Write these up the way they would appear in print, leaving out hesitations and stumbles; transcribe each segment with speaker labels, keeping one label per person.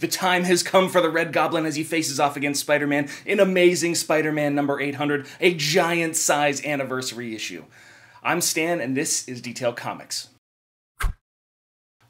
Speaker 1: The time has come for the Red Goblin as he faces off against Spider-Man in Amazing Spider-Man number 800, a giant-size anniversary issue. I'm Stan, and this is Detailed Comics.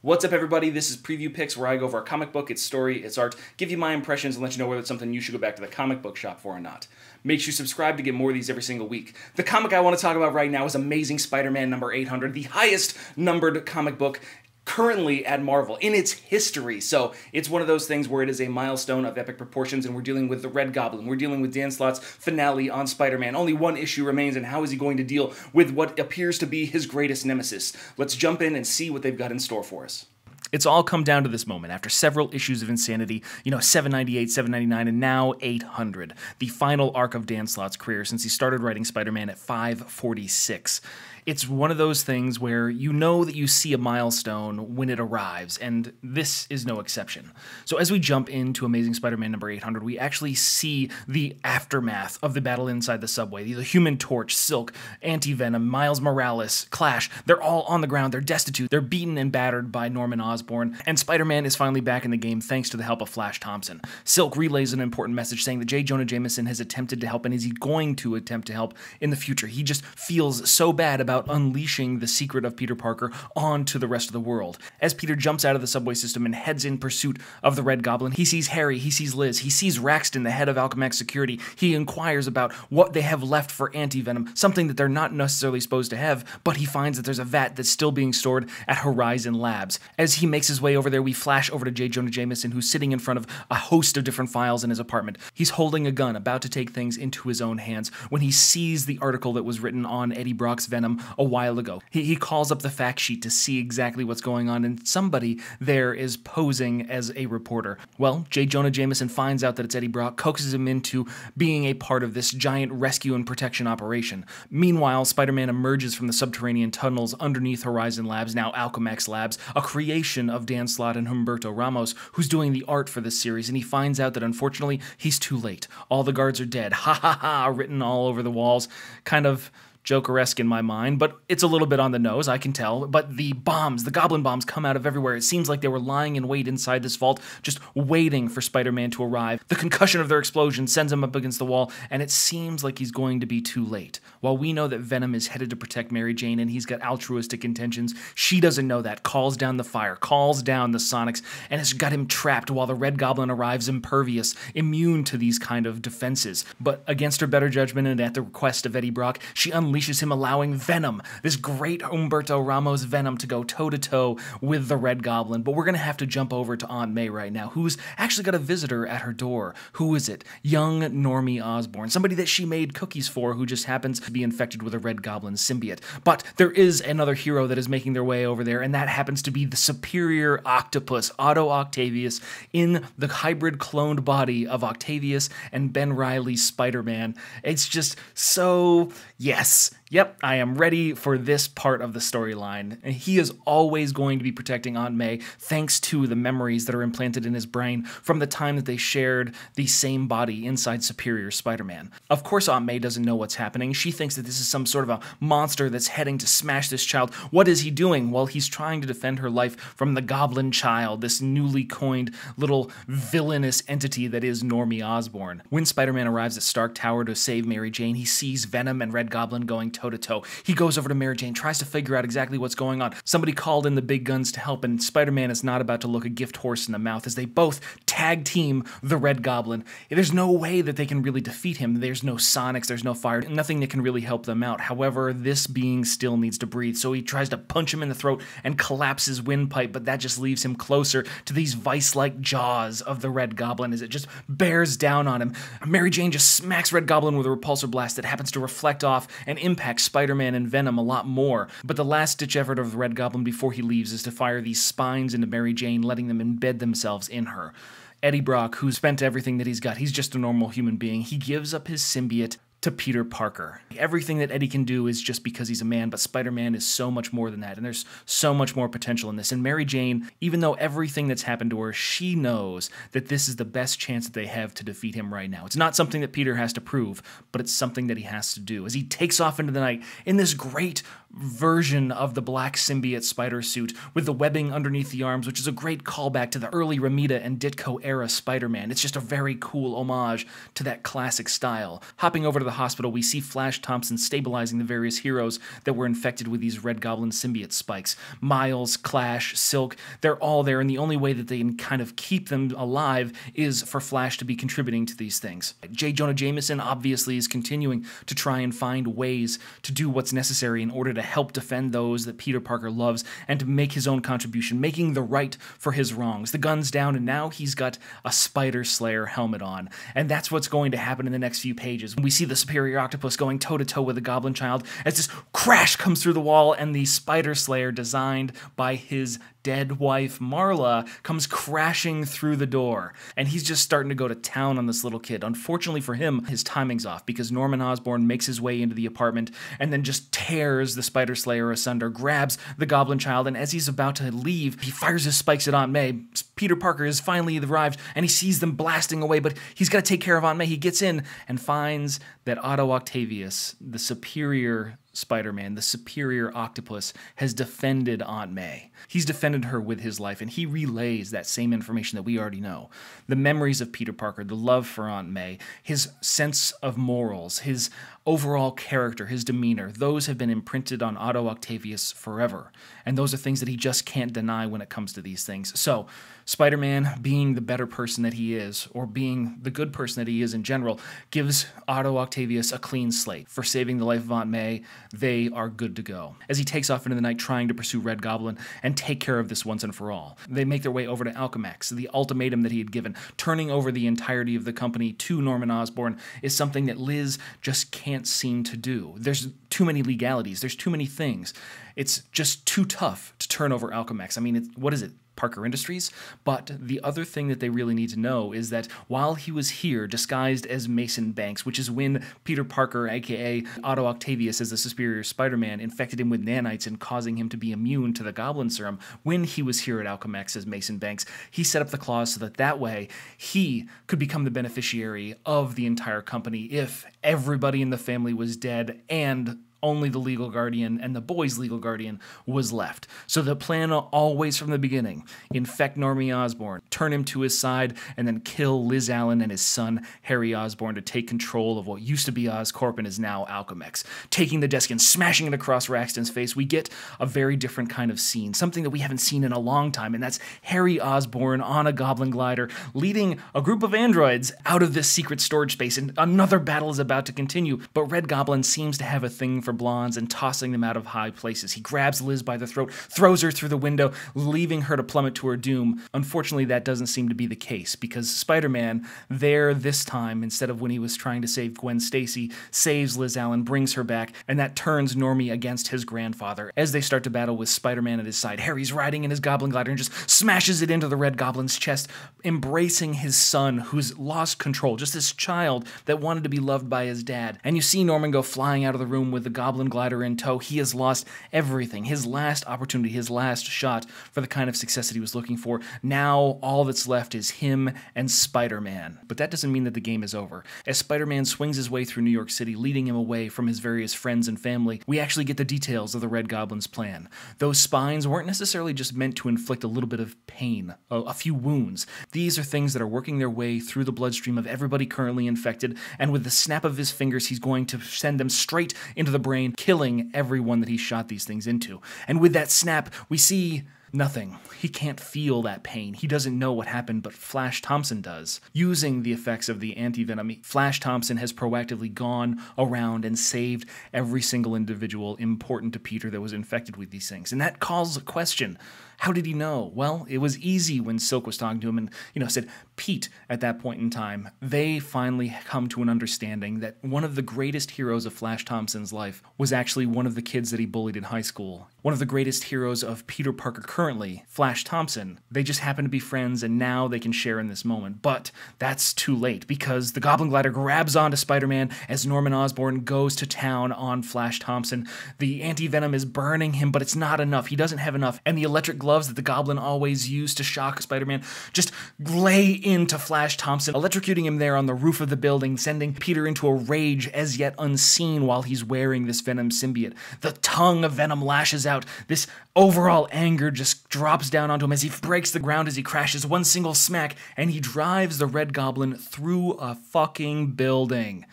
Speaker 1: What's up, everybody? This is Preview Picks, where I go over a comic book, its story, its art, give you my impressions, and let you know whether it's something you should go back to the comic book shop for or not. Make sure you subscribe to get more of these every single week. The comic I want to talk about right now is Amazing Spider-Man number 800, the highest numbered comic book currently at Marvel in its history. So it's one of those things where it is a milestone of epic proportions, and we're dealing with the Red Goblin. We're dealing with Dan Slott's finale on Spider-Man. Only one issue remains, and how is he going to deal with what appears to be his greatest nemesis? Let's jump in and see what they've got in store for us. It's all come down to this moment after several issues of insanity, 798, 799, and now 800, the final arc of Dan Slott's career since he started writing Spider-Man at 546. It's one of those things where you know that you see a milestone when it arrives, and this is no exception. So as we jump into Amazing Spider-Man number 800, we actually see the aftermath of the battle inside the subway. The Human Torch, Silk, Anti-Venom, Miles Morales, Clash, they're all on the ground, they're destitute, they're beaten and battered by Norman Osborn, and Spider-Man is finally back in the game thanks to the help of Flash Thompson. Silk relays an important message saying that J. Jonah Jameson has attempted to help and is going to attempt to help in the future. He just feels so bad about unleashing the secret of Peter Parker onto the rest of the world. As Peter jumps out of the subway system and heads in pursuit of the Red Goblin, he sees Harry, he sees Liz, he sees Raxton, the head of Alchemax security. He inquires about what they have left for Anti-Venom, something that they're not necessarily supposed to have, but he finds that there's a vat that's still being stored at Horizon Labs. As he makes his way over there, we flash over to J. Jonah Jameson, who's sitting in front of a host of different files in his apartment. He's holding a gun, about to take things into his own hands, when he sees the article that was written on Eddie Brock's Venom a while ago. He calls up the fact sheet to see exactly what's going on, and somebody there is posing as a reporter. Well, J. Jonah Jameson finds out that it's Eddie Brock, coaxes him into being a part of this giant rescue and protection operation. Meanwhile, Spider-Man emerges from the subterranean tunnels underneath Horizon Labs, now Alchemax Labs, a creation of Dan Slott and Humberto Ramos, who's doing the art for this series, and he finds out that unfortunately he's too late. All the guards are dead. Ha ha ha, written all over the walls. Kind of Joker-esque in my mind, but it's a little bit on the nose, I can tell. But the bombs, the goblin bombs, come out of everywhere. It seems like they were lying in wait inside this vault, just waiting for Spider-Man to arrive. The concussion of their explosion sends him up against the wall, and it seems like he's going to be too late. While we know that Venom is headed to protect Mary Jane and he's got altruistic intentions, she doesn't know that, calls down the fire, calls down the Sonics, and has got him trapped while the Red Goblin arrives impervious, immune to these kind of defenses. But against her better judgment and at the request of Eddie Brock, she unleashes him, allowing Venom, this great Humberto Ramos Venom, to go toe-to-toe with the Red Goblin. But we're going to have to jump over to Aunt May right now, who's actually got a visitor at her door. Who is it? Young Normie Osborn, somebody that she made cookies for, who just happens to be infected with a Red Goblin symbiote. But there is another hero that is making their way over there, and that happens to be the superior Octopus, Otto Octavius, in the hybrid cloned body of Octavius and Ben Reilly's Spider-Man. It's just so, yes. Yep, I am ready for this part of the storyline. And he is always going to be protecting Aunt May thanks to the memories that are implanted in his brain from the time that they shared the same body inside Superior Spider-Man. Of course, Aunt May doesn't know what's happening. She thinks that this is some sort of a monster that's heading to smash this child. What is he doing? Well, he's trying to defend her life from the Goblin Child, this newly coined little villainous entity that is Normie Osborn. When Spider-Man arrives at Stark Tower to save Mary Jane, he sees Venom and Red Goblin going toe-to-toe. He goes over to Mary Jane, tries to figure out exactly what's going on. Somebody called in the big guns to help, and Spider-Man is not about to look a gift horse in the mouth as they both tag team the Red Goblin. There's no way that they can really defeat him. There's no Sonics, there's no fire, nothing that can really help them out. However, this being still needs to breathe, so he tries to punch him in the throat and collapse his windpipe, but that just leaves him closer to these vice-like jaws of the Red Goblin as it just bears down on him. Mary Jane just smacks Red Goblin with a repulsor blast that happens to reflect off and impact Spider-Man and Venom a lot more. But the last-ditch effort of the Red Goblin before he leaves is to fire these spines into Mary Jane, letting them embed themselves in her. Eddie Brock, who's spent everything that he's got, he's just a normal human being. He gives up his symbiote to Peter Parker. Everything that Eddie can do is just because he's a man, but Spider-Man is so much more than that, and there's so much more potential in this. And Mary Jane, even though everything that's happened to her, she knows that this is the best chance that they have to defeat him right now. It's not something that Peter has to prove, but it's something that he has to do. As he takes off into the night in this great version of the black symbiote spider suit with the webbing underneath the arms, which is a great callback to the early Romita and Ditko era Spider-Man. It's just a very cool homage to that classic style. Hopping over to the hospital, we see Flash Thompson stabilizing the various heroes that were infected with these Red Goblin symbiote spikes. Miles, Clash, Silk, they're all there, and the only way that they can kind of keep them alive is for Flash to be contributing to these things. J. Jonah Jameson obviously is continuing to try and find ways to do what's necessary in order to help defend those that Peter Parker loves and to make his own contribution, making the right for his wrongs. The gun's down, and now he's got a Spider Slayer helmet on, and that's what's going to happen in the next few pages. We see the Superior Octopus going toe-to-toe with the Goblin Child as this crash comes through the wall, and the Spider Slayer, designed by his dead wife Marla, comes crashing through the door, and he's just starting to go to town on this little kid. Unfortunately for him, his timing's off because Norman Osborn makes his way into the apartment and then just tears the Spider Slayer asunder, grabs the Goblin Child, and as he's about to leave, he fires his spikes at Aunt May. Peter Parker has finally arrived, and he sees them blasting away, but he's got to take care of Aunt May. He gets in and finds that Otto Octavius, the superior Spider-Man, the superior Octopus, has defended Aunt May. He's defended her with his life, and he relays that same information that we already know. The memories of Peter Parker, the love for Aunt May, his sense of morals, his overall character, his demeanor, those have been imprinted on Otto Octavius forever. And those are things that he just can't deny when it comes to these things. So, Spider-Man, being the better person that he is, or being the good person that he is in general, gives Otto Octavius a clean slate. For saving the life of Aunt May, they are good to go. As he takes off into the night trying to pursue Red Goblin and take care of this once and for all, they make their way over to Alchemax. The ultimatum that he had given, turning over the entirety of the company to Norman Osborn, is something that Liz just can't seem to do. There's too many legalities. There's too many things. It's just too tough to turn over Alchemax. I mean, what is it? Parker Industries. But the other thing that they really need to know is that while he was here disguised as Mason Banks, which is when Peter Parker, aka Otto Octavius as the superior Spider-Man, infected him with nanites and causing him to be immune to the Goblin Serum, when he was here at Alchemax as Mason Banks, he set up the clause so that way he could become the beneficiary of the entire company if everybody in the family was dead and only the legal guardian and the boy's legal guardian was left. So the plan always from the beginning, infect Normie Osborn, turn him to his side, and then kill Liz Allen and his son, Harry Osborn, to take control of what used to be Oscorp and is now Alchemax. Taking the desk and smashing it across Raxton's face, we get a very different kind of scene, something that we haven't seen in a long time, and that's Harry Osborn on a Goblin glider, leading a group of androids out of this secret storage space, and another battle is about to continue, but Red Goblin seems to have a thing for blondes and tossing them out of high places. He grabs Liz by the throat, throws her through the window, leaving her to plummet to her doom. Unfortunately, that doesn't seem to be the case, because Spider-Man, there this time, instead of when he was trying to save Gwen Stacy, saves Liz Allen, brings her back, and that turns Normie against his grandfather. As they start to battle with Spider-Man at his side, Harry's riding in his Goblin glider and just smashes it into the Red Goblin's chest, embracing his son, who's lost control, just this child that wanted to be loved by his dad. And you see Norman go flying out of the room with the Goblin glider in tow. He has lost everything. His last opportunity, his last shot for the kind of success that he was looking for. Now all that's left is him and Spider-Man. But that doesn't mean that the game is over. As Spider-Man swings his way through New York City, leading him away from his various friends and family, we actually get the details of the Red Goblin's plan. Those spines weren't necessarily just meant to inflict a little bit of pain, a few wounds. These are things that are working their way through the bloodstream of everybody currently infected, and with the snap of his fingers, he's going to send them straight into the brain, killing everyone that he shot these things into. And with that snap, we see nothing. He can't feel that pain. He doesn't know what happened, but Flash Thompson does. Using the effects of the anti-venom, Flash Thompson has proactively gone around and saved every single individual important to Peter that was infected with these things. And that calls a question. How did he know? Well, it was easy when Silk was talking to him and, said, Pete, at that point in time. They finally come to an understanding that one of the greatest heroes of Flash Thompson's life was actually one of the kids that he bullied in high school. One of the greatest heroes of Peter Parker currently, Flash Thompson. They just happen to be friends, and now they can share in this moment. But that's too late, because the Goblin glider grabs onto Spider-Man as Norman Osborn goes to town on Flash Thompson. The anti-venom is burning him, but it's not enough. He doesn't have enough, and the electric gloves that the Goblin always used to shock Spider-Man just lay into Flash Thompson, electrocuting him there on the roof of the building, sending Peter into a rage as yet unseen while he's wearing this Venom symbiote. The tongue of Venom lashes out. This overall anger just drops down onto him as he breaks the ground as he crashes. One single smack, and he drives the Red Goblin through a fucking building.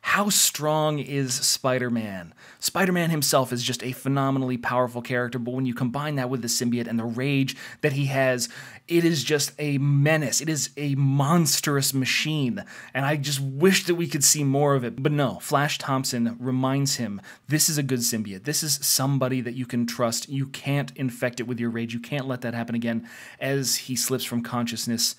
Speaker 1: How strong is Spider-Man? Spider-Man himself is just a phenomenally powerful character, but when you combine that with the symbiote and the rage that he has, it is just a menace. It is a monstrous machine, and I just wish that we could see more of it. But no, Flash Thompson reminds him, this is a good symbiote. This is somebody that you can trust. You can't infect it with your rage. You can't let that happen again as he slips from consciousness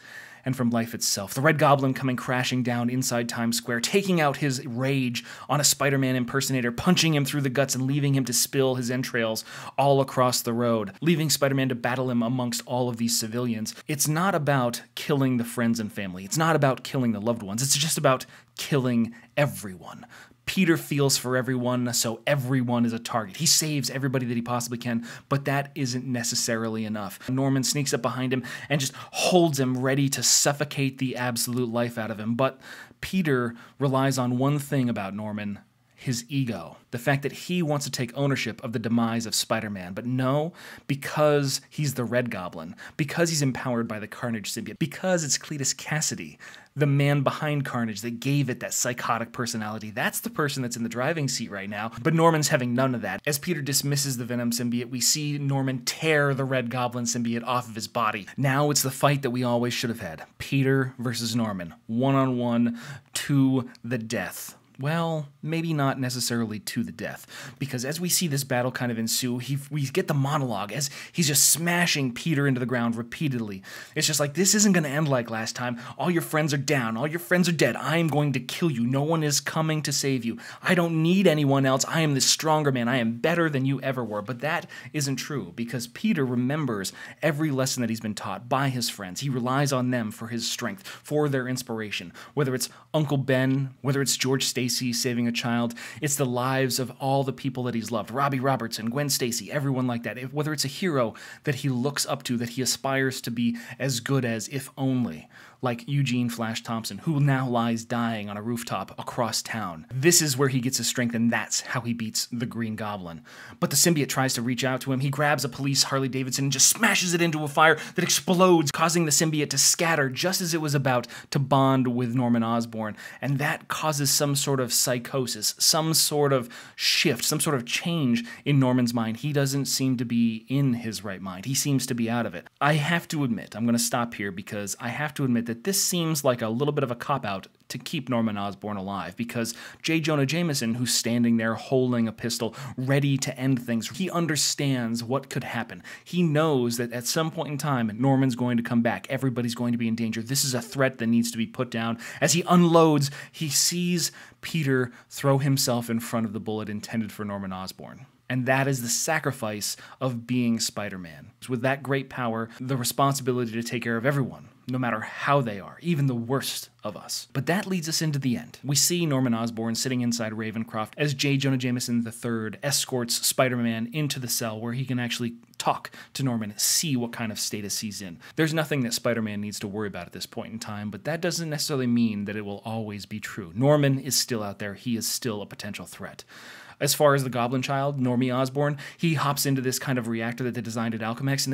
Speaker 1: and from life itself. The Red Goblin coming crashing down inside Times Square, taking out his rage on a Spider-Man impersonator, punching him through the guts and leaving him to spill his entrails all across the road, leaving Spider-Man to battle him amongst all of these civilians. It's not about killing the friends and family. It's not about killing the loved ones. It's just about killing everyone. Peter feels for everyone, so everyone is a target. He saves everybody that he possibly can, but that isn't necessarily enough. Norman sneaks up behind him and just holds him ready to suffocate the absolute life out of him. But Peter relies on one thing about Norman: his ego. The fact that he wants to take ownership of the demise of Spider-Man. But no, because he's the Red Goblin, because he's empowered by the Carnage symbiote, because it's Cletus Cassidy, the man behind Carnage, that gave it that psychotic personality. That's the person that's in the driving seat right now. But Norman's having none of that. As Peter dismisses the Venom symbiote, we see Norman tear the Red Goblin symbiote off of his body. Now it's the fight that we always should have had. Peter versus Norman. One-on-one to the death. Well, maybe not necessarily to the death, because as we see this battle kind of ensue, we get the monologue as he's just smashing Peter into the ground repeatedly. It's just like, this isn't going to end like last time. All your friends are down. All your friends are dead. I am going to kill you. No one is coming to save you. I don't need anyone else. I am the stronger man. I am better than you ever were. But that isn't true, because Peter remembers every lesson that he's been taught by his friends. He relies on them for his strength, for their inspiration. Whether it's Uncle Ben, whether it's George Stacy saving a child, it's the lives of all the people that he's loved. Robbie Robertson, Gwen Stacy, everyone like that. Whether it's a hero that he looks up to, that he aspires to be as good as, if only, like Eugene Flash Thompson, who now lies dying on a rooftop across town. This is where he gets his strength, and that's how he beats the Green Goblin. But the symbiote tries to reach out to him. He grabs a police Harley Davidson and just smashes it into a fire that explodes, causing the symbiote to scatter just as it was about to bond with Norman Osborn. And that causes some sort of psychosis, some sort of shift, some sort of change in Norman's mind. He doesn't seem to be in his right mind. He seems to be out of it. I have to admit, I'm going to stop here because I have to admit that this seems like a little bit of a cop-out to keep Norman Osborn alive, because J. Jonah Jameson, who's standing there holding a pistol, ready to end things, he understands what could happen. He knows that at some point in time, Norman's going to come back. Everybody's going to be in danger. This is a threat that needs to be put down. As he unloads, he sees Peter throw himself in front of the bullet intended for Norman Osborn. And that is the sacrifice of being Spider-Man. With that great power, the responsibility to take care of everyone, no matter how they are, even the worst of us. But that leads us into the end. We see Norman Osborn sitting inside Ravencroft as J. Jonah Jameson III escorts Spider-Man into the cell where he can actually talk to Norman, see what kind of status he's in. There's nothing that Spider-Man needs to worry about at this point in time, but that doesn't necessarily mean that it will always be true. Norman is still out there. He is still a potential threat. As far as the Goblin Child, Normie Osborn, he hops into this kind of reactor that they designed at Alchemax, and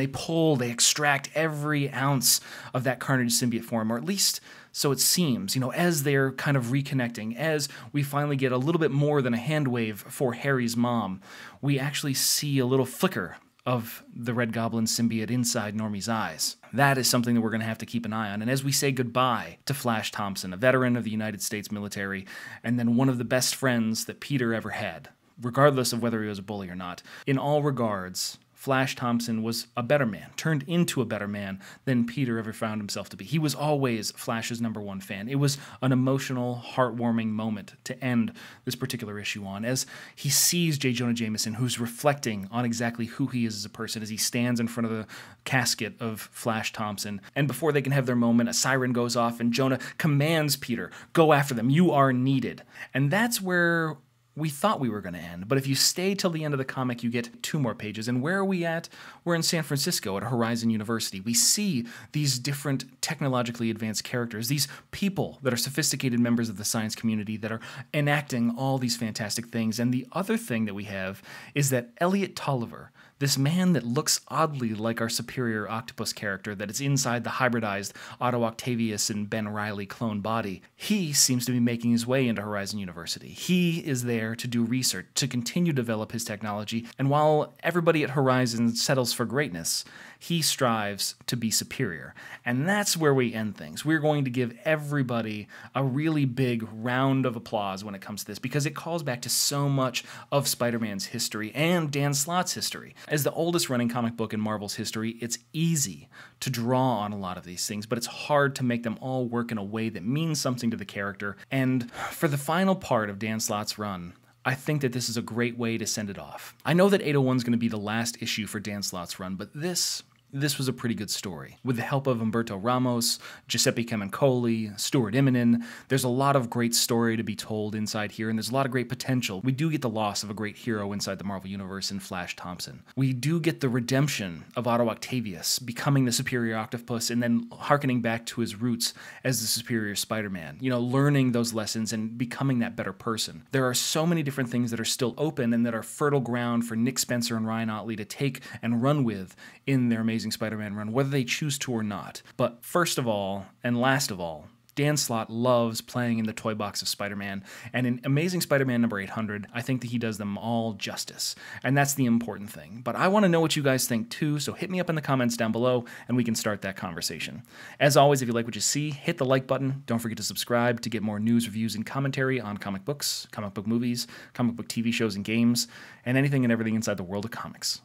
Speaker 1: they extract every ounce of that Carnage symbiote form, or at least so it seems, as they're kind of reconnecting, as we finally get a little bit more than a hand wave for Harry's mom, we actually see a little flicker of the Red Goblin symbiote inside Normie's eyes. That is something that we're going to have to keep an eye on. And as we say goodbye to Flash Thompson, a veteran of the United States military, and then one of the best friends that Peter ever had, regardless of whether he was a bully or not, in all regards, Flash Thompson was a better man, turned into a better man than Peter ever found himself to be. He was always Flash's #1 fan. It was an emotional, heartwarming moment to end this particular issue on, as he sees J. Jonah Jameson, who's reflecting on exactly who he is as a person, as he stands in front of the casket of Flash Thompson. And before they can have their moment, a siren goes off, and Jonah commands Peter, "Go after them. You are needed." And that's where
Speaker 2: we thought we were going to end. But if you stay till the end of the comic, you get 2 more pages. And where are we at? We're in San Francisco at Horizon University. We see these different technologically advanced characters, these people that are sophisticated members of the science community that are enacting all these fantastic things. And the other thing that we have is that Elliot Tolliver, this man that looks oddly like our superior Octopus character that is inside the hybridized Otto Octavius and Ben Reilly clone body, he seems to be making his way into Horizon University. He is there to do research, to continue to develop his technology, and while everybody at Horizon settles for greatness, he strives to be superior. And that's where we end things. We're going to give everybody a really big round of applause when it comes to this, because it calls back to so much of Spider-Man's history and Dan Slott's history. As the oldest running comic book in Marvel's history, it's easy to draw on a lot of these things, but it's hard to make them all work in a way that means something to the character. And for the final part of Dan Slott's run, I think that this is a great way to send it off. I know that 801 is going to be the last issue for Dan Slott's run, but this was a pretty good story. With the help of Humberto Ramos, Giuseppe Camuncoli, Stuart Immonen, there's a lot of great story to be told inside here, and there's a lot of great potential. We do get the loss of a great hero inside the Marvel Universe in Flash Thompson. We do get the redemption of Otto Octavius, becoming the superior Octopus, and then harkening back to his roots as the superior Spider-Man. You know, learning those lessons and becoming that better person. There are so many different things that are still open and that are fertile ground for Nick Spencer and Ryan Ottley to take and run with in their Amazing Spider-Man run, whether they choose to or not. But first of all, and last of all, Dan Slott loves playing in the toy box of Spider-Man, and in Amazing Spider-Man number 800, I think that he does them all justice, and that's the important thing. But I want to know what you guys think too, so hit me up in the comments down below, and we can start that conversation. As always, if you like what you see, hit the like button. Don't forget to subscribe to get more news, reviews, and commentary on comic books, comic book movies, comic book TV shows and games, and anything and everything inside the world of comics.